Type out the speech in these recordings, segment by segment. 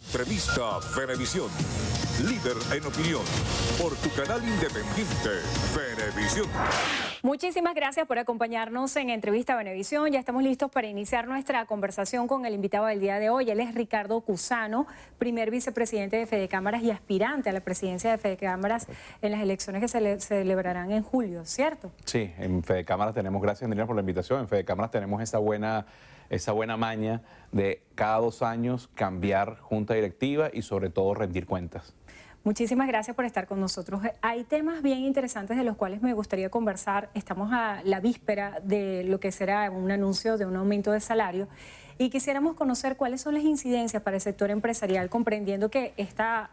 Entrevista Venevisión. Líder en opinión. Por tu canal independiente, Venevisión. Muchísimas gracias por acompañarnos en Entrevista Venevisión. Ya estamos listos para iniciar nuestra conversación con el invitado del día de hoy. Él es Ricardo Cusano, primer vicepresidente de Fedecámaras y aspirante a la presidencia de Fedecámaras en las elecciones que se celebrarán en julio, ¿cierto? Sí, en Fedecámaras tenemos, gracias Andrea por la invitación, en Fedecámaras tenemos esa buena maña de cada 2 años cambiar junta directiva y sobre todo rendir cuentas. Muchísimas gracias por estar con nosotros. Hay temas bien interesantes de los cuales me gustaría conversar. Estamos a la víspera de lo que será un anuncio de un aumento de salario y quisiéramos conocer cuáles son las incidencias para el sector empresarial, comprendiendo que esta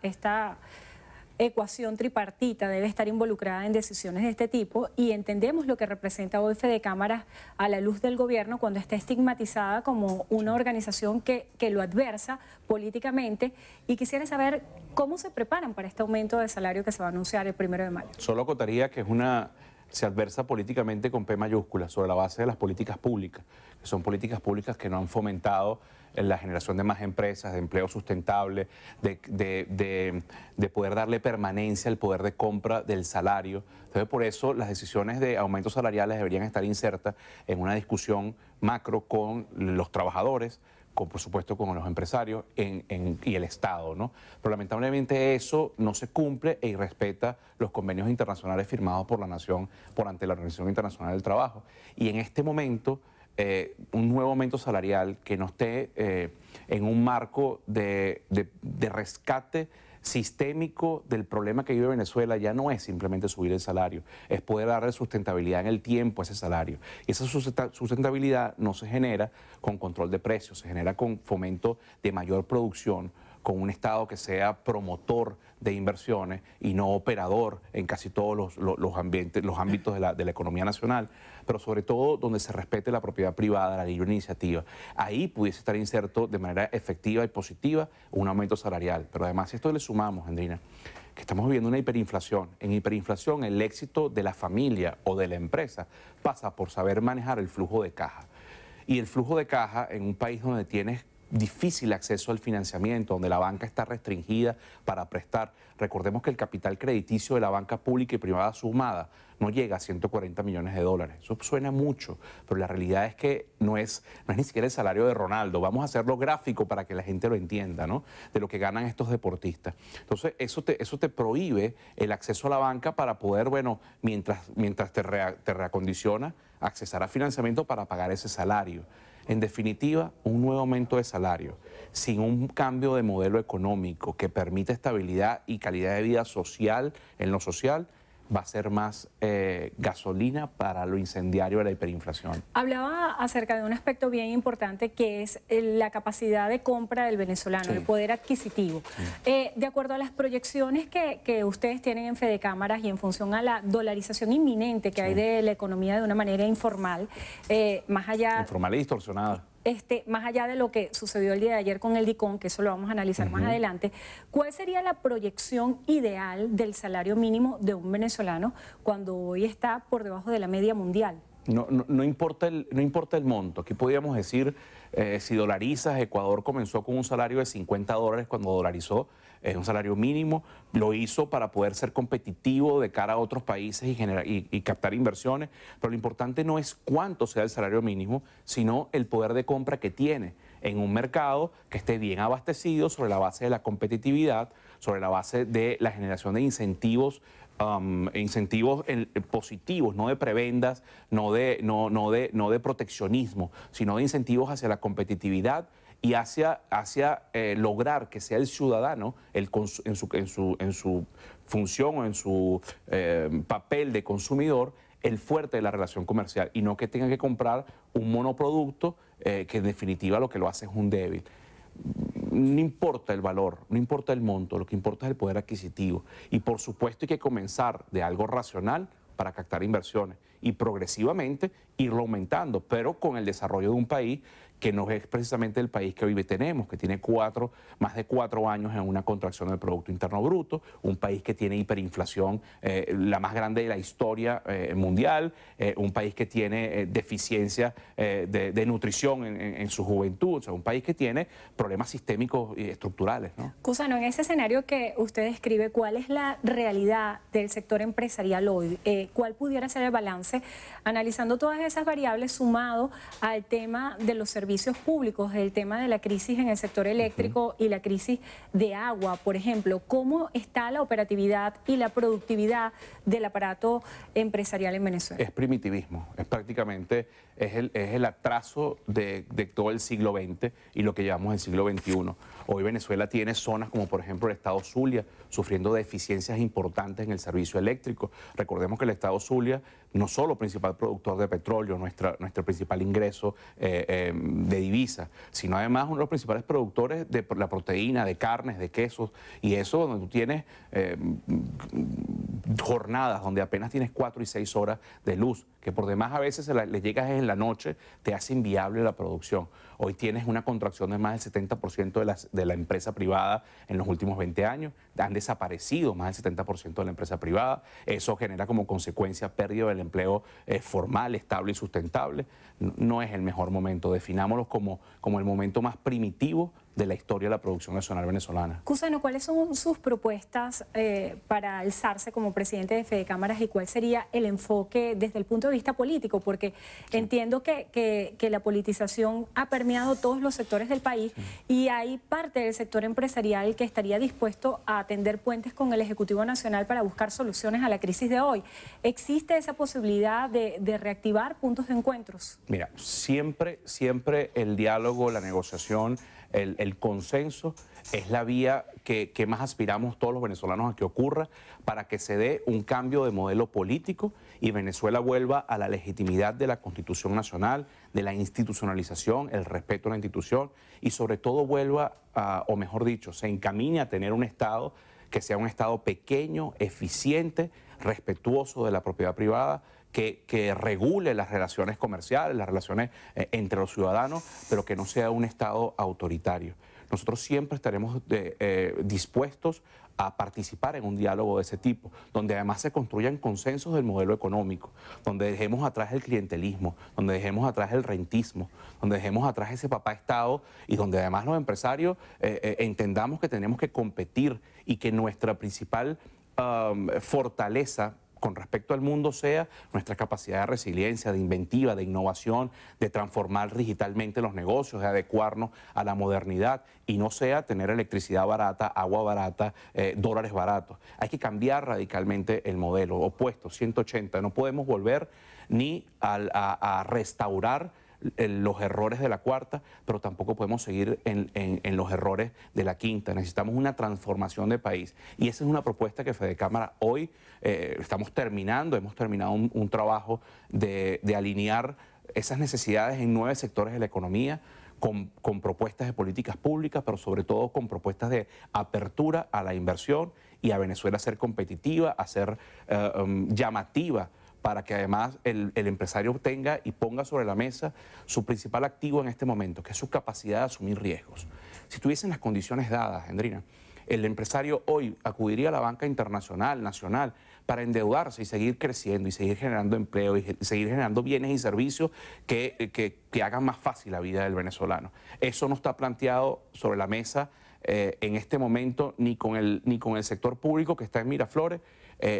ecuación tripartita debe estar involucrada en decisiones de este tipo y entendemos lo que representa hoy Fedecámaras a la luz del gobierno cuando está estigmatizada como una organización que lo adversa políticamente, y quisiera saber cómo se preparan para este aumento de salario que se va a anunciar el 1 de mayo. Solo acotaría que se adversa políticamente con P mayúscula sobre la base de las políticas públicas, que son políticas públicas que no han fomentado la generación de más empresas, de empleo sustentable, de poder darle permanencia al poder de compra del salario. Entonces, por eso las decisiones de aumentos salariales deberían estar insertas en una discusión macro con los trabajadores, por supuesto con los empresarios y el Estado, ¿no? Pero lamentablemente eso no se cumple e irrespeta los convenios internacionales firmados por la nación ante la Organización Internacional del Trabajo. Y en este momento, un nuevo aumento salarial que no esté en un marco de rescate sistémico del problema que vive Venezuela ya no es simplemente subir el salario, es poder darle sustentabilidad en el tiempo a ese salario. Y esa sustentabilidad no se genera con control de precios, se genera con fomento de mayor producción, con un Estado que sea promotor de inversiones y no operador en casi todos los ámbitos de la economía nacional, pero sobre todo donde se respete la propiedad privada, la libre iniciativa. Ahí pudiese estar inserto de manera efectiva y positiva un aumento salarial. Pero además, si esto le sumamos, Andrina, que estamos viviendo una hiperinflación. En hiperinflación, el éxito de la familia o de la empresa pasa por saber manejar el flujo de caja. Y el flujo de caja en un país donde tienes difícil acceso al financiamiento, donde la banca está restringida para prestar. Recordemos que el capital crediticio de la banca pública y privada sumada no llega a 140 millones de dólares. Eso suena mucho, pero la realidad es que no es ni siquiera el salario de Ronaldo. Vamos a hacerlo gráfico para que la gente lo entienda, ¿no? De lo que ganan estos deportistas. Entonces, eso te prohíbe el acceso a la banca para poder, bueno, mientras te reacondiciona, accesar a financiamiento para pagar ese salario. En definitiva, un nuevo aumento de salario sin un cambio de modelo económico que permita estabilidad y calidad de vida social en lo social va a ser más gasolina para lo incendiario de la hiperinflación. Hablaba acerca de un aspecto bien importante que es la capacidad de compra del venezolano, sí, el poder adquisitivo. Sí. De acuerdo a las proyecciones que ustedes tienen en Fedecámaras y en función a la dolarización inminente que sí hay de la economía de una manera informal, más allá... Informal y distorsionada. Más allá de lo que sucedió el día de ayer con el DICOM, que eso lo vamos a analizar más adelante, ¿cuál sería la proyección ideal del salario mínimo de un venezolano cuando hoy está por debajo de la media mundial? No importa el monto. Aquí podríamos decir, si dolarizas, Ecuador comenzó con un salario de $50 cuando dolarizó, un salario mínimo, lo hizo para poder ser competitivo de cara a otros países y captar inversiones, pero lo importante no es cuánto sea el salario mínimo, sino el poder de compra que tiene en un mercado que esté bien abastecido sobre la base de la competitividad, sobre la base de la generación de incentivos positivos, no de prebendas, no de proteccionismo, sino de incentivos hacia la competitividad y hacia lograr que sea el ciudadano en su función o en su papel de consumidor el fuerte de la relación comercial y no que tenga que comprar un monoproducto que en definitiva lo que lo hace es un débil. No importa el valor, no importa el monto, lo que importa es el poder adquisitivo. Y por supuesto hay que comenzar de algo racional para captar inversiones y progresivamente irlo aumentando, pero con el desarrollo de un país que no es precisamente el país que hoy tenemos, que tiene más de 4 años en una contracción del Producto Interno Bruto, un país que tiene hiperinflación, la más grande de la historia mundial, un país que tiene deficiencia de nutrición en su juventud, o sea, un país que tiene problemas sistémicos y estructurales, ¿no? Cusano, en ese escenario que usted describe, ¿cuál es la realidad del sector empresarial hoy? ¿Cuál pudiera ser el balance? Analizando todas esas variables sumado al tema de los servicios públicos, el tema de la crisis en el sector eléctrico y la crisis de agua, por ejemplo, ¿cómo está la operatividad y la productividad del aparato empresarial en Venezuela? Es primitivismo, es prácticamente el atraso de todo el siglo XX y lo que llamamos el siglo XXI. Hoy Venezuela tiene zonas como por ejemplo el estado Zulia sufriendo deficiencias importantes en el servicio eléctrico. Recordemos que el estado Zulia no solo principal productor de petróleo, nuestro principal ingreso de divisa, sino además uno de los principales productores de la proteína, de carnes, de quesos, y eso donde tú tienes jornadas donde apenas tienes 4 y 6 horas de luz, que por demás a veces le llegas en la noche, te hace inviable la producción. Hoy tienes una contracción de más del 70% de la empresa privada en los últimos 20 años, han desaparecido más del 70% de la empresa privada, eso genera como consecuencia pérdida del empleo formal, estable y sustentable. No es el mejor momento, definámoslo como el momento más primitivo de la historia de la producción nacional venezolana. Cusano, ¿cuáles son sus propuestas para alzarse como presidente de Fedecámaras y cuál sería el enfoque desde el punto de vista político? Porque entiendo que la politización ha permeado todos los sectores del país y hay parte del sector empresarial que estaría dispuesto a tender puentes con el Ejecutivo Nacional para buscar soluciones a la crisis de hoy. ¿Existe esa posibilidad de reactivar puntos de encuentros? Mira, siempre el diálogo, la negociación, el consenso es la vía que más aspiramos todos los venezolanos a que ocurra para que se dé un cambio de modelo político y Venezuela vuelva a la legitimidad de la Constitución Nacional, de la institucionalización, el respeto a la institución y sobre todo vuelva, o mejor dicho, se encamine a tener un Estado que sea un Estado pequeño, eficiente, respetuoso de la propiedad privada, que regule las relaciones comerciales, las relaciones entre los ciudadanos, pero que no sea un Estado autoritario. Nosotros siempre estaremos dispuestos a participar en un diálogo de ese tipo, donde además se construyan consensos del modelo económico, donde dejemos atrás el clientelismo, donde dejemos atrás el rentismo, donde dejemos atrás ese papá Estado y donde además los empresarios entendamos que tenemos que competir y que nuestra principal fortaleza con respecto al mundo sea nuestra capacidad de resiliencia, de inventiva, de innovación, de transformar digitalmente los negocios, de adecuarnos a la modernidad y no sea tener electricidad barata, agua barata, dólares baratos. Hay que cambiar radicalmente el modelo opuesto, 180. No podemos volver ni a restaurar los errores de la cuarta, pero tampoco podemos seguir en los errores de la quinta. Necesitamos una transformación de país y esa es una propuesta que Fedecámara hoy hemos terminado un trabajo de alinear esas necesidades en 9 sectores de la economía con propuestas de políticas públicas, pero sobre todo con propuestas de apertura a la inversión y a Venezuela ser competitiva, a ser llamativa, para que además el empresario tenga y ponga sobre la mesa su principal activo en este momento, que es su capacidad de asumir riesgos. Si tuviesen las condiciones dadas, Hendrina, el empresario hoy acudiría a la banca internacional, nacional, para endeudarse y seguir creciendo y seguir generando empleo y seguir generando bienes y servicios que hagan más fácil la vida del venezolano. Eso no está planteado sobre la mesa en este momento ni con el sector público que está en Miraflores,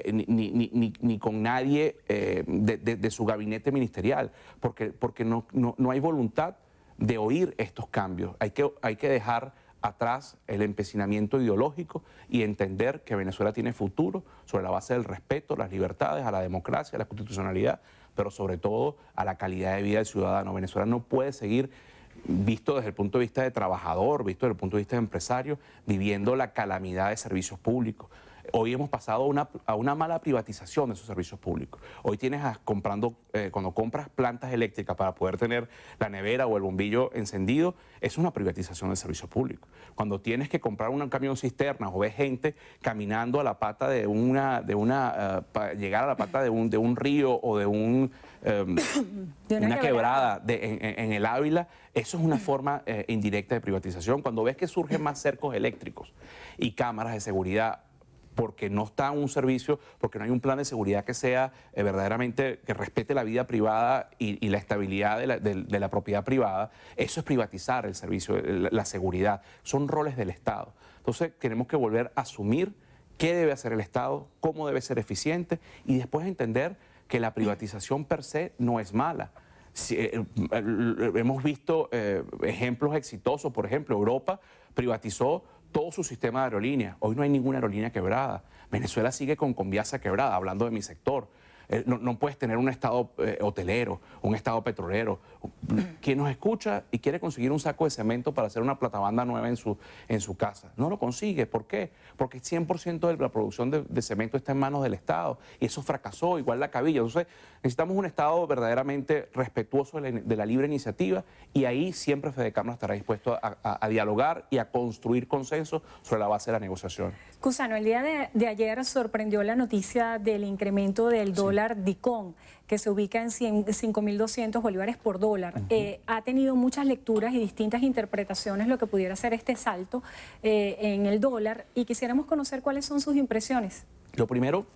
ni con nadie de su gabinete ministerial, porque no hay voluntad de oír estos cambios. Hay que dejar atrás el empecinamiento ideológico y entender que Venezuela tiene futuro sobre la base del respeto, las libertades, a la democracia, a la constitucionalidad, pero sobre todo a la calidad de vida del ciudadano. Venezuela no puede seguir, visto desde el punto de vista de trabajador, visto desde el punto de vista de empresario, viviendo la calamidad de servicios públicos. Hoy hemos pasado a una mala privatización de esos servicios públicos. Hoy tienes cuando compras plantas eléctricas para poder tener la nevera o el bombillo encendido, es una privatización del servicio público. Cuando tienes que comprar un camión cisterna o ves gente caminando a la pata para llegar a la pata de un río o de una quebrada en el Ávila, eso es una forma indirecta de privatización. Cuando ves que surgen más cercos eléctricos y cámaras de seguridad porque no está un servicio, porque no hay un plan de seguridad que sea verdaderamente, que respete la vida privada y la estabilidad de la propiedad privada, eso es privatizar el servicio, la seguridad. Son roles del Estado. Entonces tenemos que volver a asumir qué debe hacer el Estado, cómo debe ser eficiente y después entender que la privatización per se no es mala. Hemos visto ejemplos exitosos, por ejemplo, Europa privatizó todo su sistema de aerolíneas. Hoy no hay ninguna aerolínea quebrada. Venezuela sigue con Conviasa quebrada, hablando de mi sector. No puedes tener un estado hotelero, un estado petrolero. Quien nos escucha y quiere conseguir un saco de cemento para hacer una platabanda nueva en su casa, no lo consigue. ¿Por qué? Porque 100% de la producción de cemento está en manos del Estado y eso fracasó, igual la cabilla. Entonces necesitamos un Estado verdaderamente respetuoso de la libre iniciativa y ahí siempre Fedecámara estará dispuesto a dialogar y a construir consenso sobre la base de la negociación. Cusano, el día de ayer sorprendió la noticia del incremento del dólar DICOM, que se ubica en 5.200 bolívares por dólar. Ha tenido muchas lecturas y distintas interpretaciones lo que pudiera ser este salto en el dólar y quisiéramos conocer cuáles son sus impresiones. Lo primero,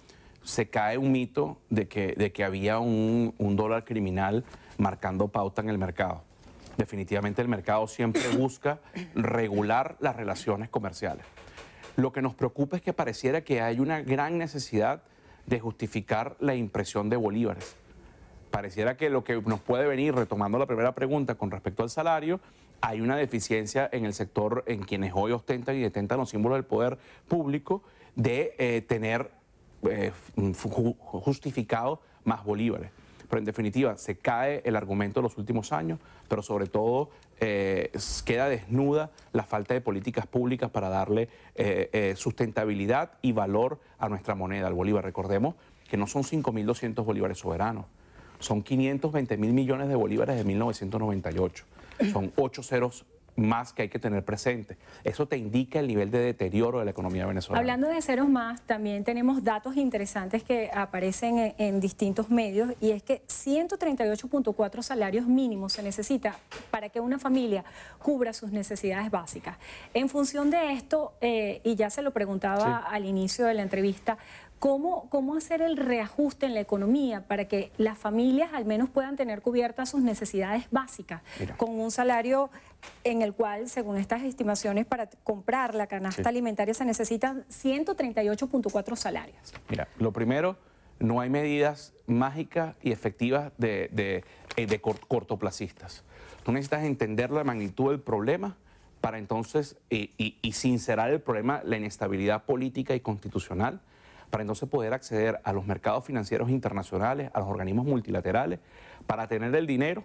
se cae un mito de que había un dólar criminal marcando pauta en el mercado. Definitivamente el mercado siempre busca regular las relaciones comerciales. Lo que nos preocupa es que pareciera que hay una gran necesidad de justificar la impresión de bolívares. Pareciera que lo que nos puede venir, retomando la primera pregunta con respecto al salario, hay una deficiencia en el sector, en quienes hoy ostentan y detentan los símbolos del poder público, de tener justificado más bolívares. Pero en definitiva, se cae el argumento de los últimos años, pero sobre todo queda desnuda la falta de políticas públicas para darle sustentabilidad y valor a nuestra moneda, al bolívar. Recordemos que no son 5.200 bolívares soberanos, son 520.000 millones de bolívares de 1998. Son 8 ceros más que hay que tener presente. Eso te indica el nivel de deterioro de la economía venezolana. Hablando de ceros más, también tenemos datos interesantes que aparecen en distintos medios y es que 138.4 salarios mínimos se necesita para que una familia cubra sus necesidades básicas. En función de esto, y ya se lo preguntaba al inicio de la entrevista, ¿Cómo hacer el reajuste en la economía para que las familias al menos puedan tener cubiertas sus necesidades básicas con un salario en el cual, según estas estimaciones, para comprar la canasta alimentaria se necesitan 138.4 salarios? Mira, lo primero, no hay medidas mágicas y efectivas de cortoplacistas. Tú necesitas entender la magnitud del problema para entonces, y sincerar el problema, la inestabilidad política y constitucional, para entonces poder acceder a los mercados financieros internacionales, a los organismos multilaterales, para tener el dinero,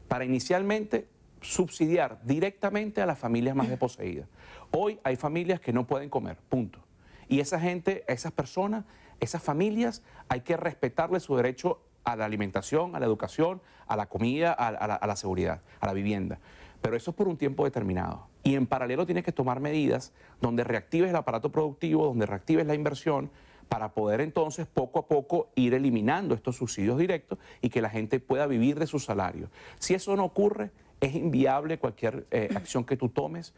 para inicialmente subsidiar directamente a las familias más desposeídas. Hoy hay familias que no pueden comer, punto. Y esa gente, esas personas, esas familias, hay que respetarles su derecho a la alimentación, a la educación, a la comida, a la seguridad, a la vivienda. Pero eso es por un tiempo determinado. Y en paralelo tienes que tomar medidas donde reactives el aparato productivo, donde reactives la inversión, para poder entonces poco a poco ir eliminando estos subsidios directos y que la gente pueda vivir de su salario. Si eso no ocurre, es inviable cualquier acción que tú tomes,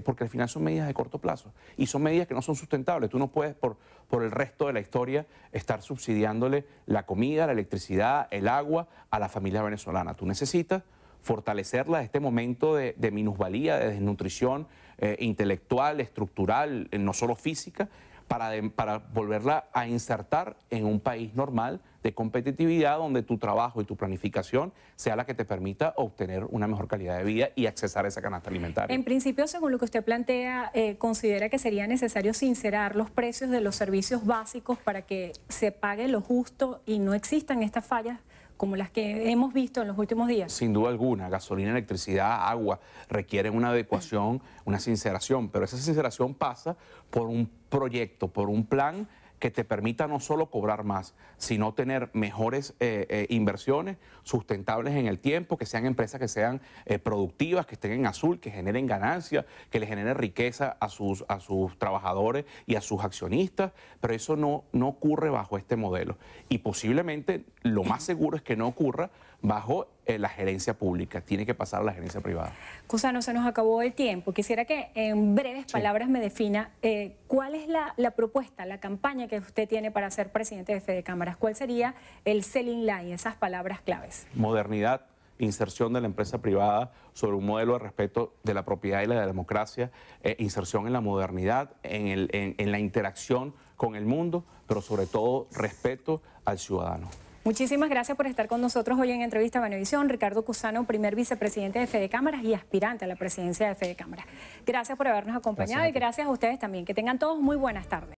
porque al final son medidas de corto plazo y son medidas que no son sustentables. Tú no puedes por el resto de la historia estar subsidiándole la comida, la electricidad, el agua a la familia venezolana. Tú necesitas fortalecerla en este momento de minusvalía, de desnutrición intelectual, estructural, no solo física, para volverla a insertar en un país normal de competitividad donde tu trabajo y tu planificación sea la que te permita obtener una mejor calidad de vida y accesar a esa canasta alimentaria. En principio, según lo que usted plantea, considera que sería necesario sincerar los precios de los servicios básicos para que se pague lo justo y no existan estas fallas como las que hemos visto en los últimos días? Sin duda alguna, gasolina, electricidad, agua requieren una adecuación, una sinceración, pero esa sinceración pasa por un proyecto, por un plan que te permita no solo cobrar más, sino tener mejores inversiones sustentables en el tiempo, que sean empresas que sean productivas, que estén en azul, que generen ganancias, que le generen riqueza a sus trabajadores y a sus accionistas, pero eso no ocurre bajo este modelo. Y posiblemente lo más seguro es que no ocurra bajo la gerencia pública, tiene que pasar a la gerencia privada. Cusano, se nos acabó el tiempo. Quisiera que en breves palabras me defina cuál es la propuesta, la campaña que usted tiene para ser presidente de Fede Cámaras. ¿Cuál sería el selling line, esas palabras claves? Modernidad, inserción de la empresa privada sobre un modelo de respeto de la propiedad y la democracia, inserción en la modernidad, en la interacción con el mundo, pero sobre todo respeto al ciudadano. Muchísimas gracias por estar con nosotros hoy en Entrevista a Venevisión. Ricardo Cusano, primer vicepresidente de Fede Cámaras y aspirante a la presidencia de Fede Cámaras. Gracias por habernos acompañado y gracias a ustedes también. Que tengan todos muy buenas tardes.